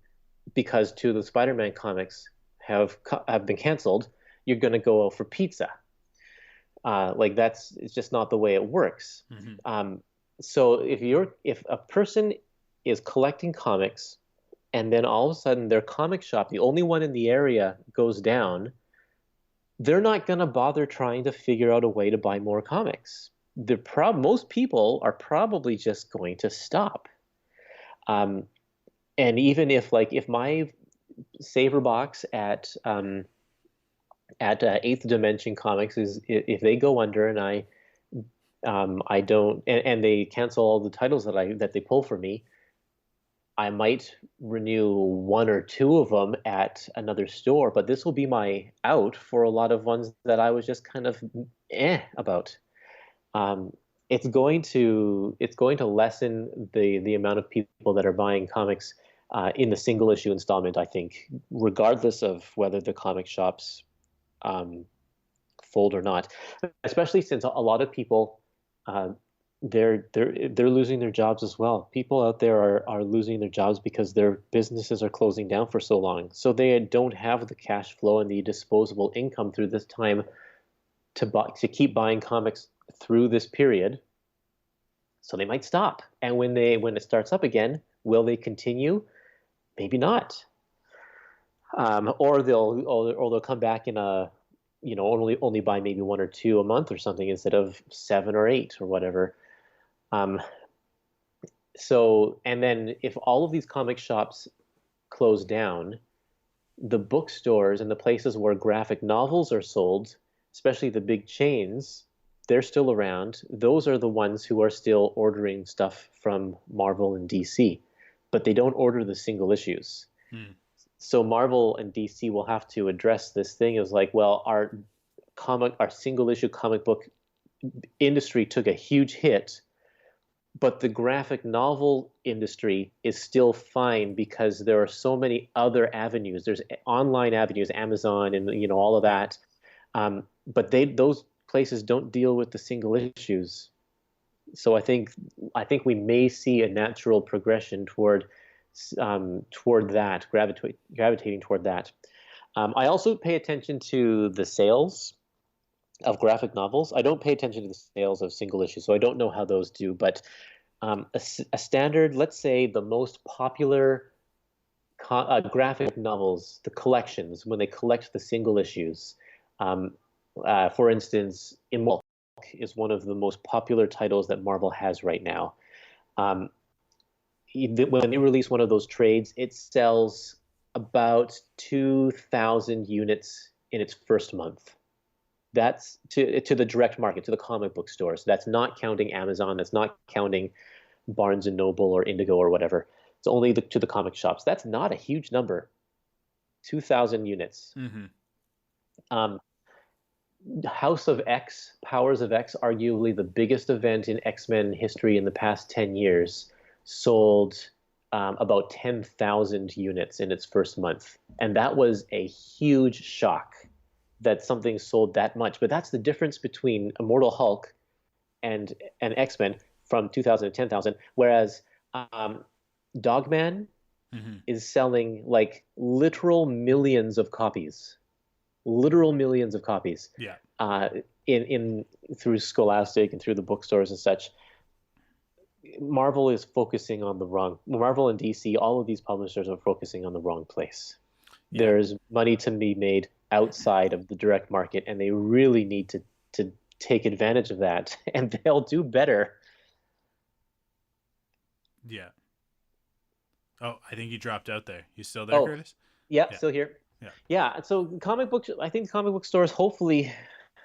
Because 2 of the Spider-Man comics have been canceled, you're going to go out for pizza. It's just not the way it works. Mm-hmm. So if a person is collecting comics, and then all of a sudden their comic shop, the only one in the area, goes down, they're not going to bother trying to figure out a way to buy more comics. Most people are probably just going to stop. And even if my saver box at 8th Dimension Comics if they go under and I don't and they cancel all the titles that they pull for me, I might renew one or two of them at another store, but this will be my out for a lot of ones that I was just kind of about. Um, it's going to lessen the amount of people that are buying comics in the single issue installment, I think, regardless of whether the comic shops um, fold or not. Especially since a lot of people uh, they're losing their jobs as well. People out there are losing their jobs because their businesses are closing down for so long. So they don't have the cash flow and the disposable income through this time to keep buying comics through this period. So they might stop. And when it starts up again, will they continue? Maybe not. Or they'll come back in a only buy maybe one or two a month or something instead of seven or eight or whatever. Um, and then if all of these comic shops close down, the bookstores and the places where graphic novels are sold, especially the big chains, they're still around. Those are the ones who are still ordering stuff from Marvel and DC, but they don't order the single issues. So Marvel and DC will have to address this thing as like, well, our single issue comic book industry took a huge hit, but the graphic novel industry is still fine because there are so many other avenues. There's online avenues, Amazon, and all of that. But those places don't deal with the single issues. So I think we may see a natural progression toward that, gravitating toward that. I also pay attention to the sales of graphic novels. I don't pay attention to the sales of single issues, so I don't know how those do. But a standard, let's say the most popular graphic novels, the collections, when they collect the single issues, for instance, Immortal is one of the most popular titles that Marvel has right now. When they release one of those trades, it sells about 2,000 units in its first month. That's to the direct market, to the comic book stores. That's not counting Amazon. That's not counting Barnes and Noble or Indigo or whatever. It's only to the comic shops. That's not a huge number. 2,000 units. Mm-hmm. House of X, Powers of X, arguably the biggest event in X-Men history in the past 10 years, sold about 10,000 units in its first month. And that was a huge shock that something sold that much. But that's the difference between Immortal Hulk and X-Men from 2,000 to 10,000. Whereas Dogman is selling like literal millions of copies. Yeah. In through Scholastic and through the bookstores and such. Marvel and DC, all of these publishers are focusing on the wrong place. Yeah. There's money to be made outside of the direct market, and they really need to take advantage of that, and they'll do better. Yeah. Oh, I think you dropped out there. You still there, Kurtis? Yeah, still here. Yeah. So I think comic book stores hopefully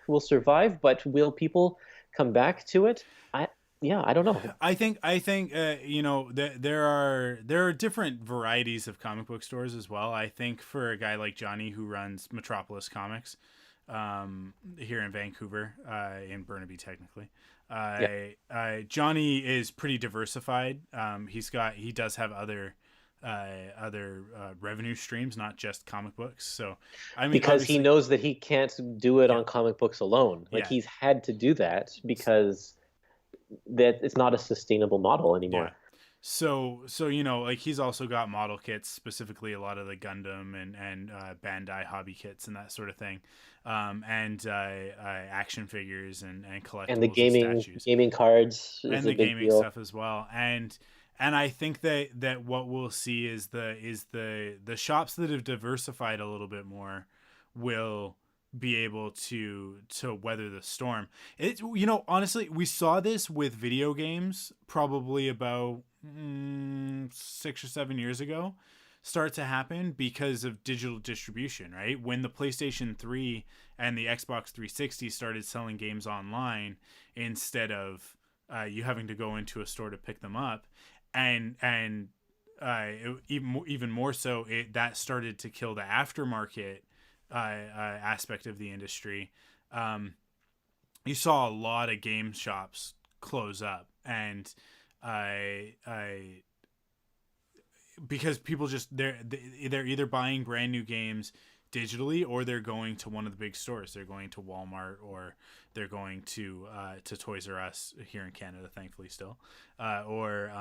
will survive, but will people come back to it? I don't know. I think there are different varieties of comic book stores as well. I think for a guy like Johnny who runs Metropolis Comics here in Vancouver, in Burnaby technically, Johnny is pretty diversified. He does have other revenue streams, not just comic books. So because he knows that he can't do it on comic books alone. He's had to do that because that it's not a sustainable model anymore. Yeah. So he's also got model kits, specifically a lot of the Gundam and Bandai hobby kits and that sort of thing, and action figures and collectibles and the gaming cards and the gaming stuff as well. And I think that what we'll see is the shops that have diversified a little bit more will be able to weather the storm. It's honestly, we saw this with video games probably about 6 or 7 years ago start to happen because of digital distribution, right? When the PlayStation 3 and the Xbox 360 started selling games online instead of you having to go into a store to pick them up, and even more so, that started to kill the aftermarket aspect of the industry. You saw a lot of game shops close up, and I because people just they're either buying brand new games digitally, or they're going to one of the big stores. They're going to Walmart, or they're going to Toys R Us here in Canada, thankfully still, or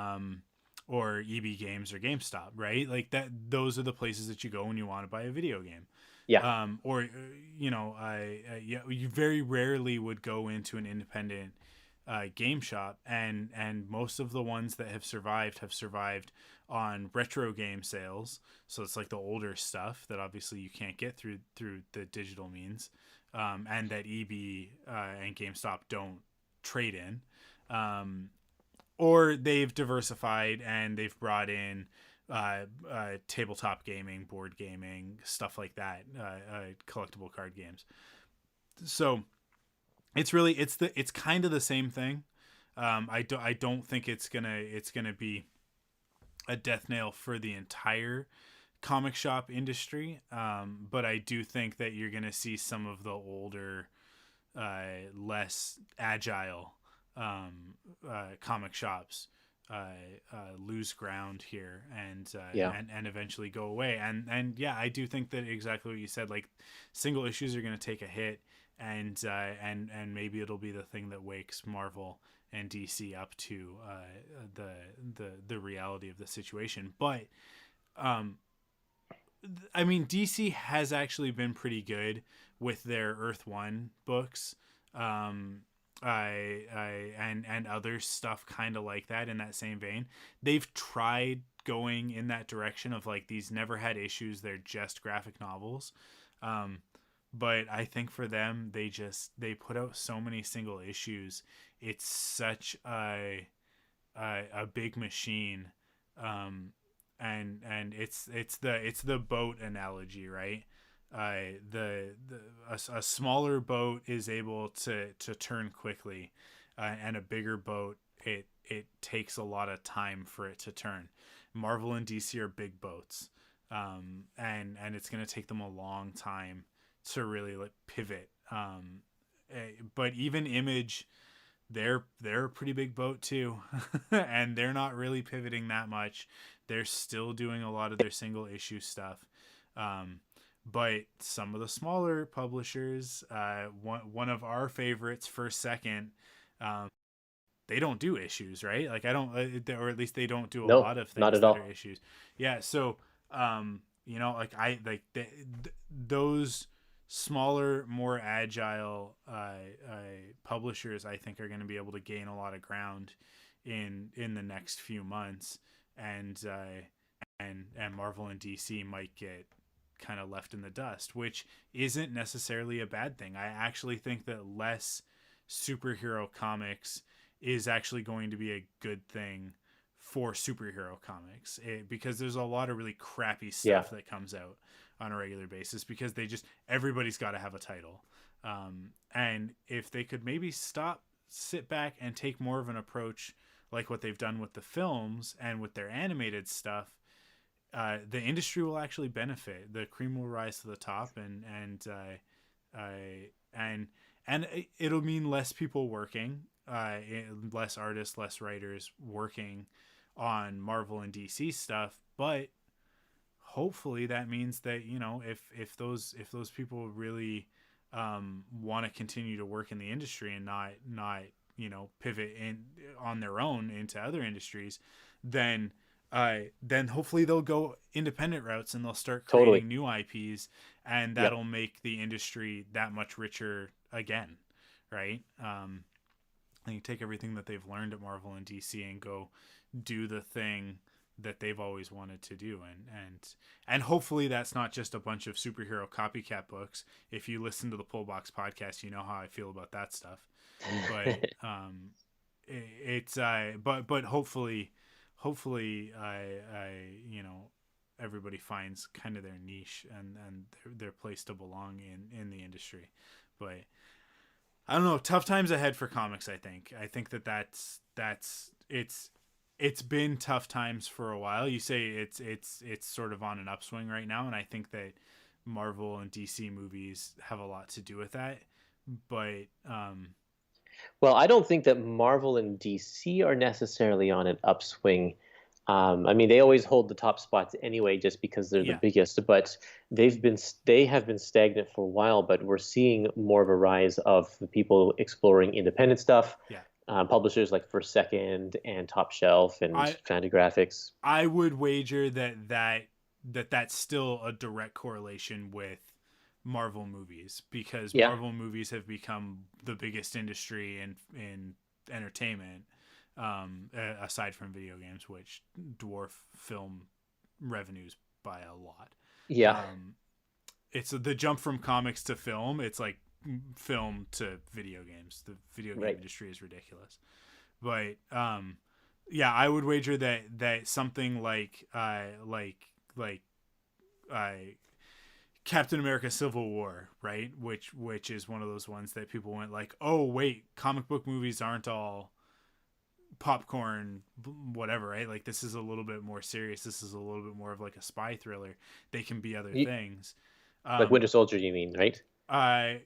EB Games or GameStop, right? Like that. Those are the places that you go when you want to buy a video game. Yeah. Or you very rarely would go into an independent game shop, and most of the ones that have survived on retro game sales. So it's like the older stuff that obviously you can't get through the digital means, and that EB and GameStop don't trade in, or they've diversified and they've brought in tabletop gaming, board gaming, stuff like that, collectible card games. So it's kind of the same thing. I don't think it's gonna be a death nail for the entire comic shop industry. But I do think that you're gonna see some of the older, less agile comic shops lose ground here, and eventually go away. And yeah, I do think that exactly what you said, like single issues are going to take a hit, and maybe it'll be the thing that wakes Marvel and DC up to the reality of the situation. But I mean, DC has actually been pretty good with their Earth One books. And other stuff kind of like that, in that same vein. They've tried going in that direction of like, these never had issues, they're just graphic novels. But I think for them, they put out so many single issues. It's such a big machine. And it's the boat analogy, right? A smaller boat is able to turn quickly, and a bigger boat, it takes a lot of time for it to turn. Marvel and DC are big boats, and it's going to take them a long time to really like pivot. But even Image, they're a pretty big boat too, and they're not really pivoting that much. They're still doing a lot of their single issue stuff. But some of the smaller publishers, one of our favorites, First Second, they don't do issues, right? Like I don't, or at least they don't do a lot of things that are issues. Yeah. So, like those smaller, more agile publishers, I think, are going to be able to gain a lot of ground in the next few months, and Marvel and DC might get kind of left in the dust, which isn't necessarily a bad thing. I actually think that less superhero comics is actually going to be a good thing for superhero comics, because there's a lot of really crappy stuff that comes out on a regular basis, because everybody's got to have a title. And if they could maybe sit back and take more of an approach like what they've done with the films and with their animated stuff, the industry will actually benefit. The cream will rise to the top, and it'll mean less people working, less artists, less writers working on Marvel and DC stuff. But hopefully that means that, if those people really want to continue to work in the industry and not pivot on their own into other industries, then hopefully they'll go independent routes, and they'll start creating new IPs, and that'll make the industry that much richer again, right? And you take everything that they've learned at Marvel and DC and go do the thing that they've always wanted to do, and hopefully that's not just a bunch of superhero copycat books. If you listen to the Pullbox podcast, you know how I feel about that stuff. But but hopefully everybody finds kind of their niche and their place to belong in the industry. But I don't know, tough times ahead for comics. I think that's it's been tough times for a while. You say it's sort of on an upswing right now, and I think that Marvel and DC movies have a lot to do with that. But Well, I don't think that Marvel and DC are necessarily on an upswing. I mean, they always hold the top spots anyway, just because they're the yeah, biggest. But they have been stagnant for a while. But we're seeing more of a rise of the people exploring independent stuff. yeah. Publishers like First Second and Top Shelf and I Fantagraphics. I would wager that's still a direct correlation with Marvel movies, because Yeah, Marvel movies have become the biggest industry in entertainment, aside from video games, which dwarf film revenues by a lot. yeah, Um, it's the jump from comics to film. It's like film to video games. The video game right. industry is ridiculous, but yeah, I would wager that something like uh, Captain America: Civil War, right? Which is one of those ones that people went like, oh wait, comic book movies aren't all popcorn, whatever, right? Like this is a little bit more serious. This is a little bit more of like a spy thriller. They can be other You, things. like Winter Soldier, you mean, right?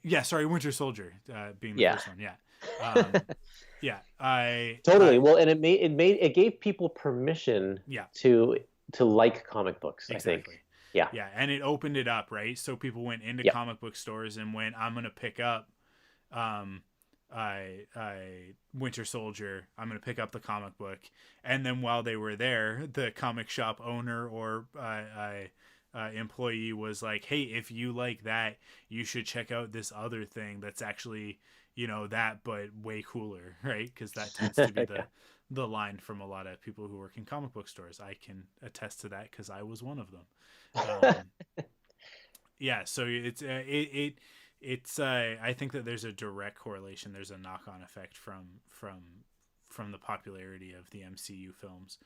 Yeah, sorry, Winter Soldier, being the Yeah. first one. Yeah. Um, yeah, Totally. Well, and it gave people permission yeah, to like comic books, I think. exactly. Yeah. Yeah, and it opened it up, right? So people went into Yeah. comic book stores and went, I'm gonna pick up, I Winter Soldier. I'm gonna pick up the comic book, and then while they were there, the comic shop owner or employee was like, hey, if you like that, you should check out this other thing that's actually, that, but way cooler, right? Because that tends to be Yeah. the line from a lot of people who work in comic book stores. I can attest to that because I was one of them. Yeah, so it's I think that there's a direct correlation. There's a knock-on effect from the popularity of the MCU films.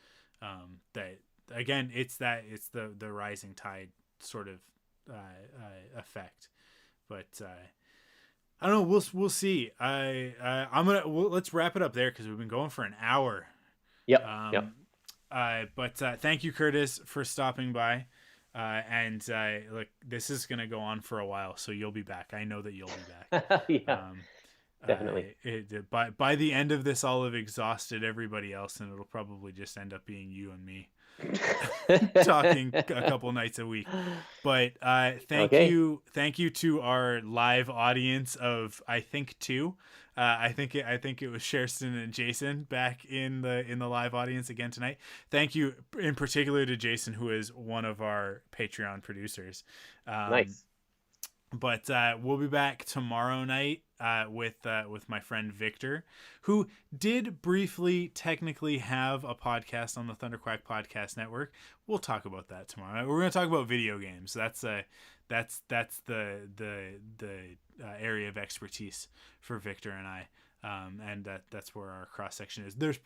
That again, it's the rising tide sort of effect. But I don't know. We'll see. Let's wrap it up there because we've been going for an hour. Yep. Yep. But thank you, Curtis, for stopping by. And look, this is gonna go on for a while, so you'll be back. I know that you'll be back. Yeah. Definitely. By the end of this, I'll have exhausted everybody else, and it'll probably just end up being you and me talking a couple nights a week. But thank you to our live audience of I think two. I think it was Sherston and Jason back in the live audience again tonight. Thank you in particular to Jason, who is one of our Patreon producers. Nice. But we'll be back tomorrow night with my friend Victor, who did briefly technically have a podcast on the Thunderquack Podcast Network. We'll talk about that tomorrow night. We're going to talk about video games. That's the area of expertise for Victor and I. And that's where our cross section is. There's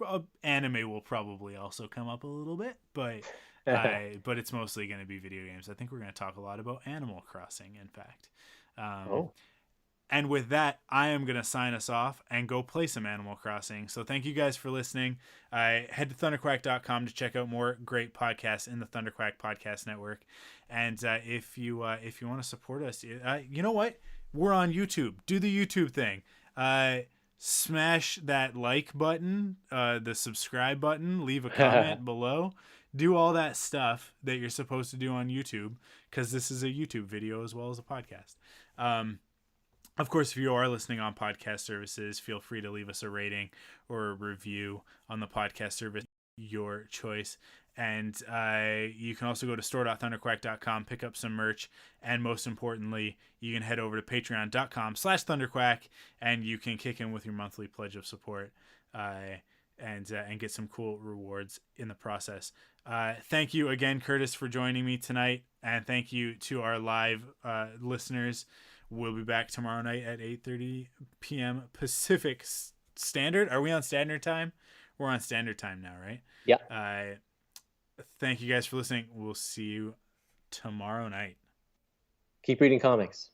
anime will probably also come up a little bit, but it's mostly going to be video games. I think we're going to talk a lot about Animal Crossing, in fact. And with that, I am going to sign us off and go play some Animal Crossing. So thank you guys for listening. Head to thunderquack.com to check out more great podcasts in the Thunderquack Podcast Network. And if you want to support us, you know what? We're on YouTube. Do the YouTube thing. Smash that like button, the subscribe button, leave a comment below. Do all that stuff that you're supposed to do on YouTube, because this is a YouTube video as well as a podcast. Of course, if you are listening on podcast services, feel free to leave us a rating or a review on the podcast service, your choice. And you can also go to store.thunderquack.com, pick up some merch, and most importantly, you can head over to patreon.com/thunderquack, and you can kick in with your monthly pledge of support and get some cool rewards in the process. Thank you again, Curtis, for joining me tonight, and thank you to our live listeners. We'll be back tomorrow night at 8:30 p.m. Pacific Standard. Are we on Standard Time? We're on Standard Time now, right? Yeah. Thank you guys for listening. We'll see you tomorrow night. Keep reading comics.